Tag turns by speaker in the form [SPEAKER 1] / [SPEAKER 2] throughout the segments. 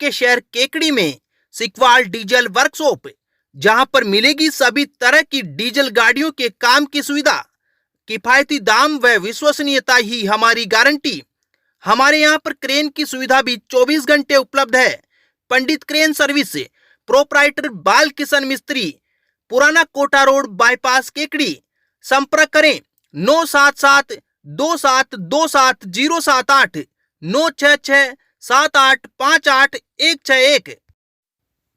[SPEAKER 1] के शहर केकड़ी में सिकवाल डीजल वर्कशॉप, जहां पर मिलेगी सभी तरह की डीजल गाड़ियों के काम की सुविधा। किफायती दाम व विश्वसनीयता ही हमारी गारंटी। हमारे यहाँ पर क्रेन की सुविधा भी 24 घंटे उपलब्ध है। पंडित क्रेन सर्विस, प्रोपराइटर बाल किशन मिस्त्री, पुराना कोटा रोड, बाईपास केकड़ी। संपर्क करें 97727278078, 96678586161।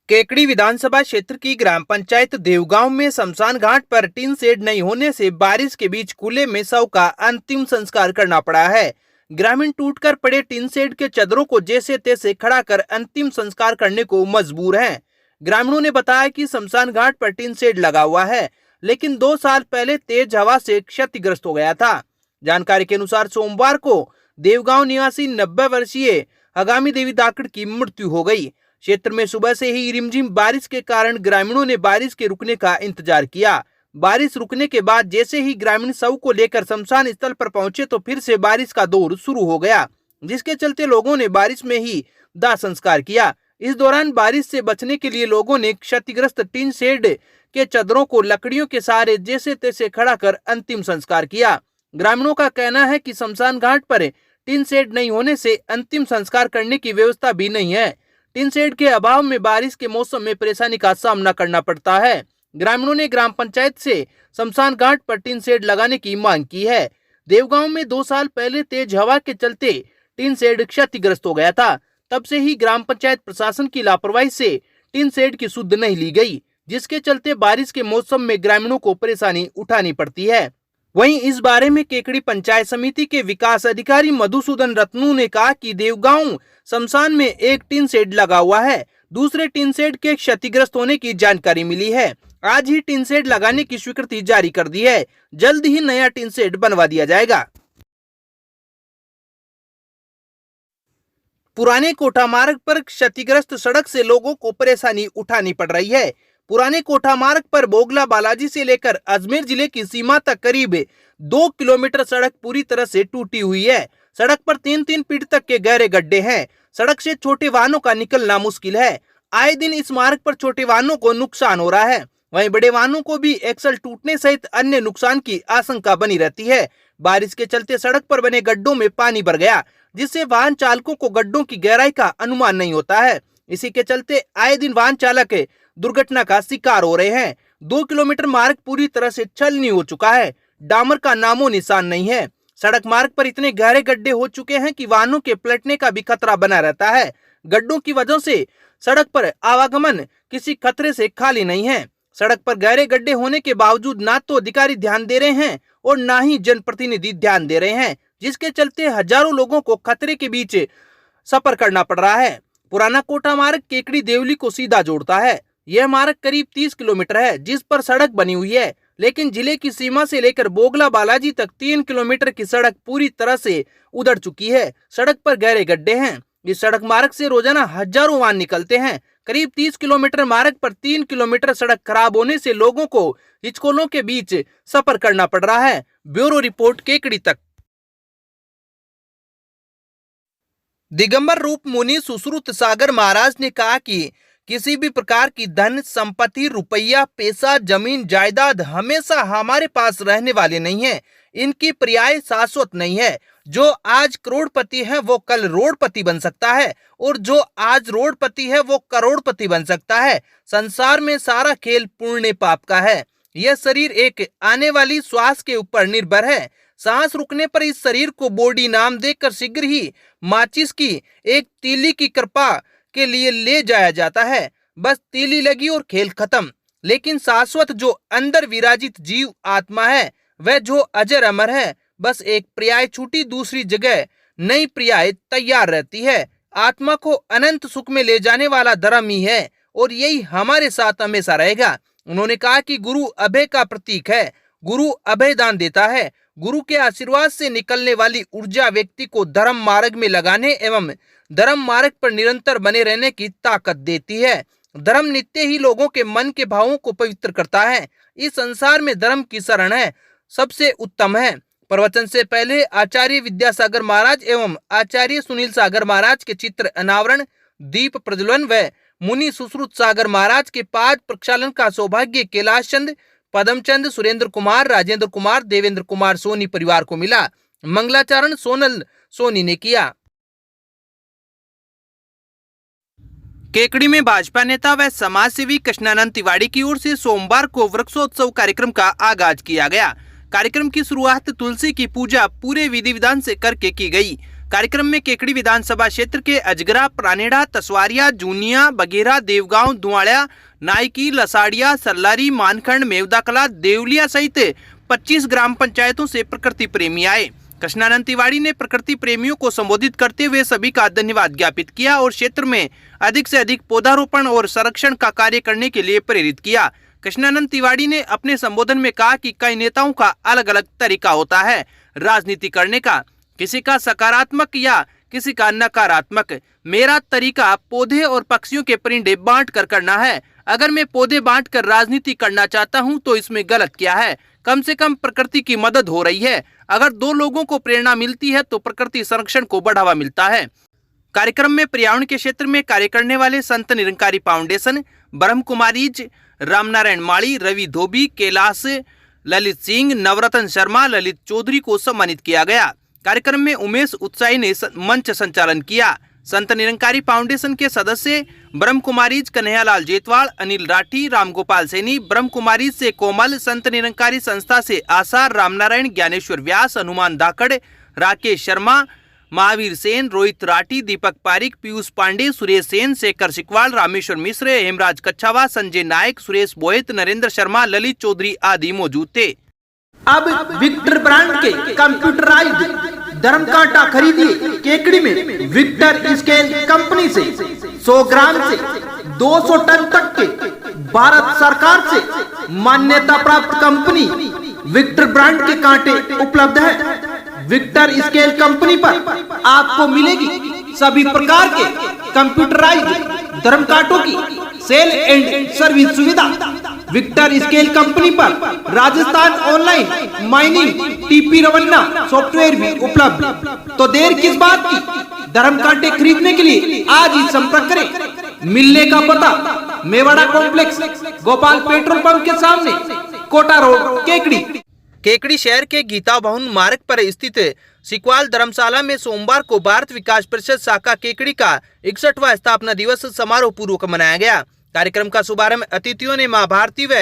[SPEAKER 1] केकड़ी विधानसभा क्षेत्र की ग्राम पंचायत देवगांव में शमशान घाट पर टीन शेड नहीं होने से बारिश के बीच खुले में शव का अंतिम संस्कार करना पड़ा है। ग्रामीण टूटकर पड़े टीन शेड के चदरों को जैसे तैसे खड़ा कर अंतिम संस्कार करने को मजबूर हैं। ग्रामीणों ने बताया कि शमशान घाट पर टीन शेड लगा हुआ है, लेकिन 2 साल पहले तेज हवा से क्षतिग्रस्त हो गया था। जानकारी के अनुसार सोमवार को देवगांव निवासी 90 वर्षीय आगामी देवी दाकड़ की मृत्यु हो गई। क्षेत्र में सुबह से ही रिमझिम बारिश के कारण ग्रामीणों ने बारिश के रुकने का इंतजार किया। बारिश रुकने के बाद जैसे ही ग्रामीण शव को लेकर शमशान स्थल पर पहुंचे तो फिर से बारिश का दौर शुरू हो गया, जिसके चलते लोगों ने बारिश में ही दाह संस्कार किया। इस दौरान बारिश से बचने के लिए लोगों ने क्षतिग्रस्त टीन शेड के चदरों को लकड़ियों के सहारे जैसे तैसे खड़ा कर अंतिम संस्कार किया। ग्रामीणों का कहना है कि शमशान घाट पर टीन शेड नहीं होने से अंतिम संस्कार करने की व्यवस्था भी नहीं है। टीन शेड के अभाव में बारिश के मौसम में परेशानी का सामना करना पड़ता है। ग्रामीणों ने ग्राम पंचायत से शमशान घाट पर टीन शेड लगाने की मांग की है। देवगांव में 2 साल पहले तेज हवा के चलते टीन शेड क्षतिग्रस्त हो गया था। तब से ही ग्राम पंचायत प्रशासन की लापरवाही से टीन शेड की सुध नहीं ली गई, जिसके चलते बारिश के मौसम में ग्रामीणों को परेशानी उठानी पड़ती है। वहीं इस बारे में केकड़ी पंचायत समिति के विकास अधिकारी मधुसूदन रत्नू ने कहा कि देवगांव शमशान में एक टीन शेड लगा हुआ है, दूसरे टीन शेड के क्षतिग्रस्त होने की जानकारी मिली है। आज ही टीन शेड लगाने की स्वीकृति जारी कर दी है। जल्द ही नया टीन शेड बनवा दिया जाएगा। पुराने कोठा मार्ग पर क्षतिग्रस्त सड़क से लोगों को परेशानी उठानी पड़ रही है। पुराने कोठा मार्ग पर बोगला बालाजी से लेकर अजमेर जिले की सीमा तक करीब 2 किलोमीटर सड़क पूरी तरह से टूटी हुई है। सड़क पर 3-3 फीट तक के गहरे गड्ढे हैं। सड़क से छोटे वाहनों का निकलना मुश्किल है। आए दिन इस मार्ग पर छोटे वाहनों को नुकसान हो रहा है, वहीं बड़े वाहनों को भी एक्सल टूटने सहित अन्य नुकसान की आशंका बनी रहती है। बारिश के चलते सड़क पर बने गड्ढों में पानी भर गया, जिससे वाहन चालकों को गड्ढों की गहराई का अनुमान नहीं होता है। इसी के चलते आए दिन वाहन चालक दुर्घटना का शिकार हो रहे हैं। 2 किलोमीटर मार्ग पूरी तरह से छलनी हो चुका है। डामर का नामो निशान नहीं है। सड़क मार्ग पर इतने गहरे गड्ढे हो चुके हैं कि वाहनों के पलटने का भी खतरा बना रहता है। गड्ढों की वजह से सड़क पर आवागमन किसी खतरे से खाली नहीं है। सड़क पर गहरे गड्ढे होने के बावजूद ना तो अधिकारी ध्यान दे रहे हैं और ना ही जनप्रतिनिधि ध्यान दे रहे हैं, जिसके चलते हजारों लोगों को खतरे के बीच सफर करना पड़ रहा है। पुराना कोटा मार्ग केकड़ी देवली को सीधा जोड़ता है। यह मार्ग करीब 30 किलोमीटर है, जिस पर सड़क बनी हुई है, लेकिन जिले की सीमा से लेकर बोगला बालाजी तक 3 किलोमीटर की सड़क पूरी तरह से उधड़ चुकी है। सड़क पर गहरे गड्ढे हैं। इस सड़क मार्ग से रोजाना हजारों वाहन निकलते हैं। करीब 30 किलोमीटर मार्ग पर 3 किलोमीटर सड़क खराब होने से लोगों को हिचकोलों के बीच सफर करना पड़ रहा है। ब्यूरो रिपोर्ट केकड़ी तक। दिगंबर रूप मुनि सुश्रुत सागर महाराज ने कहा कि किसी भी प्रकार की धन संपत्ति, रुपया, पैसा, जमीन, जायदाद हमेशा हमारे पास रहने वाले नहीं है। इनकी पर्याय शाश्वत नहीं है। जो आज करोड़पति है वो कल रोडपति बन सकता है, और जो आज रोडपति है वो करोड़पति बन सकता है। संसार में सारा खेल पुण्य पाप का है। यह शरीर एक आने वाली श्वास के ऊपर निर्भर है। सांस रुकने पर इस शरीर को बॉडी नाम देकर शीघ्र ही माचिस की एक तीली की कृपा के लिए ले जाया जाता है। बस तीली लगी और खेल खत्म। लेकिन शाश्वत जो अंदर विराजित जीव आत्मा है, वह जो अजर अमर है, बस एक पर्याय छूटी दूसरी जगह नई पर्याय तैयार रहती है। आत्मा को अनंत सुख में ले जाने वाला धर्म ही है, और यही हमारे साथ हमेशा रहेगा। उन्होंने कहा कि गुरु अभय का प्रतीक है। गुरु अभय दान देता है। गुरु के आशीर्वाद से निकलने वाली ऊर्जा व्यक्ति को धर्म मार्ग में लगाने एवं धर्म मार्ग पर निरंतर बने रहने की ताकत देती है। धर्म नित्य ही लोगों के मन के भावों को पवित्र करता है। इस संसार में धर्म की शरण है सबसे उत्तम है। प्रवचन से पहले आचार्य विद्यासागर महाराज एवं आचार्य सुनील सागर महाराज के चित्र अनावरण, दीप प्रज्वलन व मुनि सुश्रुत सागर महाराज के पाद प्रक्षालन का सौभाग्य कैलाश चंद, पदमचंद, सुरेंद्र कुमार, राजेंद्र कुमार, देवेंद्र कुमार सोनी परिवार को मिला। मंगलाचरण सोनल सोनी ने किया। केकड़ी में भाजपा नेता व समाजसेवी कृष्णानंद तिवारी की ओर से सोमवार को वृक्षोत्सव कार्यक्रम का आगाज किया गया। कार्यक्रम की शुरुआत तुलसी की पूजा पूरे विधि विधान से करके की गई। कार्यक्रम में केकड़ी विधानसभा क्षेत्र के अजगरा, प्रानेड़ा, तसवारिया, जूनिया, बघेरा, देवगांव, दुआड़ा, नायकी, लसाड़िया, सल्लारी, मानखंड, मेवदाकला, देवलिया सहित 25 ग्राम पंचायतों से प्रकृति प्रेमी आए। कृष्णानंद तिवारी ने प्रकृति प्रेमियों को संबोधित करते हुए सभी का धन्यवाद ज्ञापित किया और क्षेत्र में अधिक से अधिक पौधारोपण और संरक्षण का कार्य करने के लिए प्रेरित किया। कृष्णानंद तिवारी ने अपने संबोधन में कहा कि कई नेताओं का अलग अलग तरीका होता है राजनीति करने का, किसी का सकारात्मक या किसी का नकारात्मक। मेरा तरीका पौधे और पक्षियों के परिंदे बांट कर करना है। अगर मैं पौधे बांट कर राजनीति करना चाहता हूं तो इसमें गलत क्या है? कम से कम प्रकृति की मदद हो रही है। अगर दो लोगों को प्रेरणा मिलती है तो प्रकृति संरक्षण को बढ़ावा मिलता है। कार्यक्रम में पर्यावरण के क्षेत्र में कार्य करने वाले संत निरंकारी फाउंडेशन, ब्रह्म कुमारीज, रामनारायण माली, रवि धोबी, कैलाश, ललित सिंह, नवरत्न शर्मा, ललित चौधरी को सम्मानित किया गया। कार्यक्रम में उमेश उत्साही ने मंच संचालन किया। संत निरंकारी फाउंडेशन के सदस्य ब्रह्म कुमारीज कन्हैयालाल जेतवाल, अनिल राठी, रामगोपाल सैनी, ब्रह्म कुमारीज से कोमल, संत निरंकारी संस्था से आसार, रामनारायण, ज्ञानेश्वर व्यास, हनुमान धाकड़, राकेश शर्मा, महावीर सेन, रोहित राठी, दीपक पारिक, पीयूष पांडे, सुरेश सेन, शेखर सिकवाल, रामेश्वर मिश्र, हेमराज कच्छावा, संजय नायक, सुरेश बोहित, नरेंद्र शर्मा, ललित चौधरी आदि मौजूद थे।
[SPEAKER 2] अब विक्टर ब्रांड के कंप्यूटराइज्ड धर्म कांटा खरीदिए केकड़ी में विक्टर स्केल कंपनी से। 100 ग्राम से 200 टन तक के भारत सरकार से मान्यता प्राप्त कंपनी विक्टर ब्रांड के कांटे उपलब्ध है। विक्टर स्केल कंपनी पर आपको मिलेगी सभी प्रकार के कंप्यूटराइज्ड धर्म कांटों की सेल एंड सर्विस सुविधा। विक्टर स्केल कंपनी पर Rajasthan online mining TP Revanna software भी उपलब्ध। तो देर किस बात की? धर्म कांटे खरीदने के लिए आज ही संपर्क करें। मिलने का पता Mewada complex, Gopal petrol pump के सामने, कोटा रोड, केकड़ी।
[SPEAKER 1] केकड़ी शहर के गीता भवन मार्ग पर स्थित सिकवाल धर्मशाला में सोमवार को भारत विकास परिषद शाखा केकड़ी का 61वां स्थापना दिवस समारोह पूर्वक मनाया गया। कार्यक्रम का शुभारंभ अतिथियों ने मां भारती व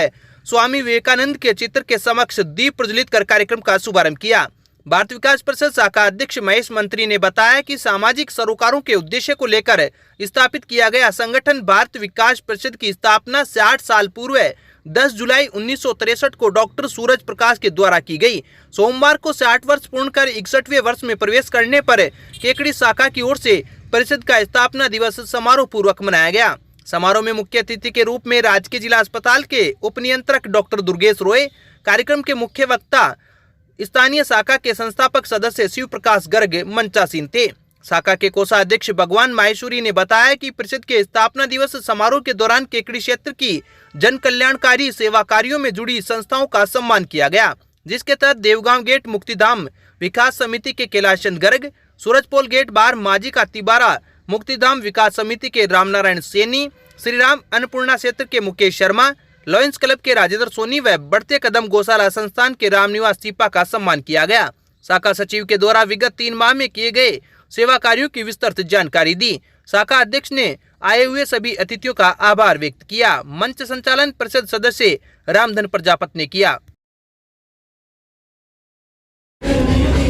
[SPEAKER 1] स्वामी विवेकानंद के चित्र के समक्ष दीप प्रज्वलित कर कार्यक्रम का शुभारंभ किया। भारत विकास परिषद शाखा अध्यक्ष महेश मंत्री ने बताया कि सामाजिक सरोकारों के उद्देश्य को लेकर स्थापित किया गया संगठन भारत विकास परिषद की स्थापना 60 साल पूर्व 10 जुलाई 1963 को डॉक्टर सूरज प्रकाश के द्वारा की गई। सोमवार को 60 वर्ष पूर्ण कर 61वें वर्ष में प्रवेश करने पर केकड़ी शाखा की ओर से परिषद का स्थापना दिवस समारोह पूर्वक मनाया गया। समारोह में मुख्य अतिथि के रूप में राजकीय जिला अस्पताल के उप नियंत्रक डॉक्टर दुर्गेश रॉय, कार्यक्रम के मुख्य वक्ता स्थानीय शाखा के संस्थापक सदस्य शिव प्रकाश गर्ग मंचासीन थे। शाखा के कोषाध्यक्ष भगवान माहेश्वरी ने बताया कि परिषद के स्थापना दिवस समारोह के दौरान केकड़ी क्षेत्र की जन कल्याणकारी सेवा कार्यों में जुड़ी संस्थाओं का सम्मान किया गया, जिसके तहत देवगांव गेट मुक्तिधाम विकास समिति के कैलाश चंद गर्ग, सूरजपोल गेट बार माजी का तिबारा मुक्तिधाम विकास समिति के रामनारायण सैनी, श्री राम अन्नपूर्णा क्षेत्र के मुकेश शर्मा, लॉयंस क्लब के राजेंद्र सोनी व बढ़ते कदम गौशाला संस्थान के रामनिवास चीपा का सम्मान किया गया। शाखा सचिव के द्वारा विगत 3 माह में किए गए सेवा कार्यों की विस्तृत जानकारी दी। शाखा अध्यक्ष ने आए हुए सभी अतिथियों का आभार व्यक्त किया। मंच संचालन परिषद सदस्य रामधन प्रजापत ने किया।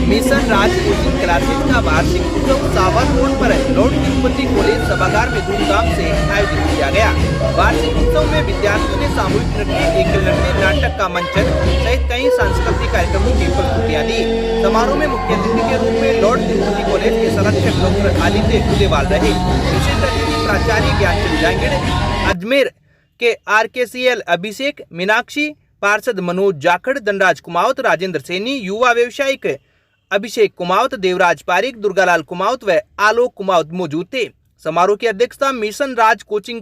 [SPEAKER 1] मिशन राज कोचिंग क्लासेस का वार्षिक उत्सव सावर रोड पर लॉर्ड तिरुपति कॉलेज सभागार में धूमधाम से आयोजित किया गया। वार्षिक उत्सव में विद्यार्थियों ने सामूहिक नृत्य, एकल नृत्य, नाटक का मंचन सहित कई सांस्कृतिक कार्यक्रमों की प्रस्तुतियां दी। समारोह में मुख्य अतिथि के रूप में लॉर्ड तिरुपति कॉलेज के संरक्षक डॉक्टर आदित्य गुदेवाल रहे। विशेष अतिथि प्राचार्य ज्ञानचंद जांगिड़, अजमेर के RKCL अभिषेक, मीनाक्षी, पार्षद मनोज जाखड़, धनराज कुमावत, राजेंद्र सैनी, युवा व्यवसायिक अभिषेक कुमावत, देवराज पारिक, दुर्गालाल कुमावत व आलोक कुमावत मौजूद थे। समारोह की अध्यक्षता मिशन राज कोचिंग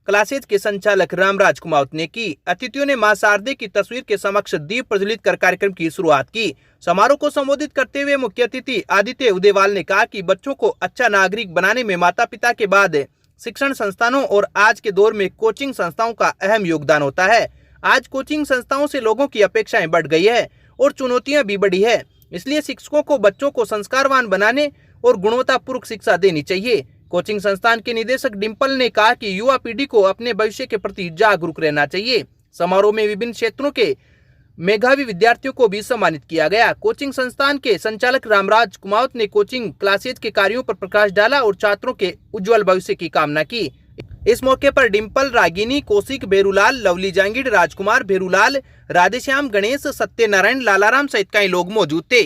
[SPEAKER 1] क्लासेज के संचालक रामराज कुमावत ने की। अतिथियों ने मां शारदे की तस्वीर के समक्ष दीप प्रज्वलित कर कार्यक्रम की शुरुआत की। समारोह को संबोधित करते हुए मुख्य अतिथि आदित्य उदेवाल ने कहा कि बच्चों को अच्छा नागरिक बनाने में माता पिता के बाद शिक्षण संस्थानों और आज के दौर में कोचिंग संस्थाओं का अहम योगदान होता है। आज कोचिंग संस्थाओं से लोगों की अपेक्षाएं बढ़ गई है और चुनौतियां भी बढ़ी है। इसलिए शिक्षकों को बच्चों को संस्कारवान बनाने और गुणवत्तापूर्ण शिक्षा देनी चाहिए। कोचिंग संस्थान के निदेशक डिम्पल ने कहा कि युवा पीढ़ी को अपने भविष्य के प्रति जागरूक रहना चाहिए। समारोह में विभिन्न क्षेत्रों के मेधावी विद्यार्थियों को भी सम्मानित किया गया। कोचिंग संस्थान के संचालक रामराज कुमावत ने कोचिंग क्लासेज के कार्यों पर प्रकाश डाला और छात्रों के उज्जवल भविष्य की कामना की। इस मौके पर डिम्पल, रागिनी, कौशिक, भेरूलाल, लवली जांगिड़, राजकुमार, भेरूलाल, राधेश्याम, गणेश, सत्यनारायण, लालाराम सहित कई लोग मौजूद थे।